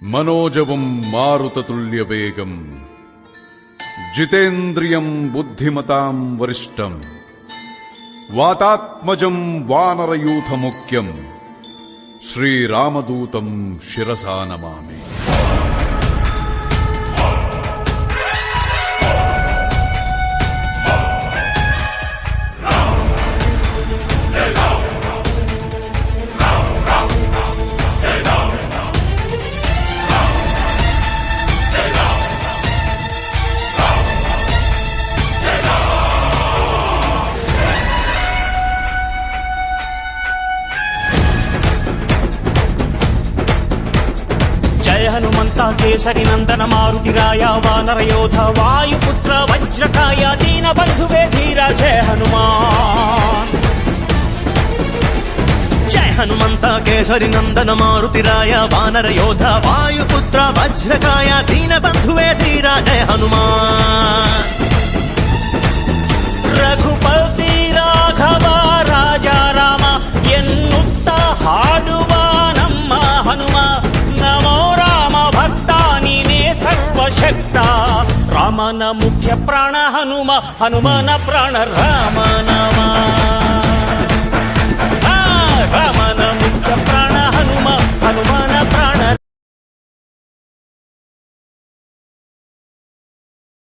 మనోజవం మారుతతుల్యవేగం జితేంద్రియం బుద్ధిమతాం వరిష్టం వాతాత్మజం వానరయూథముఖ్యం శ్రీరామదూతం శిరసా నమామి. హనుమంత కేసరి నందన మారుతిరాయ వానర యోధ వాయుపుత్ర వజ్రకాయ దీన బంధువే ధీర జయ హనుమాన్. జయ హనుమంత కేసరి నందన మారుతిరాయ వానర యోధ వాయుపుత్ర వజ్రకాయ దీన బంధువే ధీర జయ హనుమాన్. ರಘುಪತಿ ರಾಘವ ರಾಜ ರಾಮ ಎನ್ನುತ್ತ ಹಾಡುವ ನಮ್ಮ ಹನುಮ ನಮೋ ರಾಮ ಭಕ್ತ ನೀನೇ ಸರ್ವಶಕ್ತ. ರಾಮನ ಮುಖ್ಯ ಪ್ರಾಣ ಹನುಮ ಹನುಮನ ಪ್ರಾಣ ರಾಮ ನಾಮ.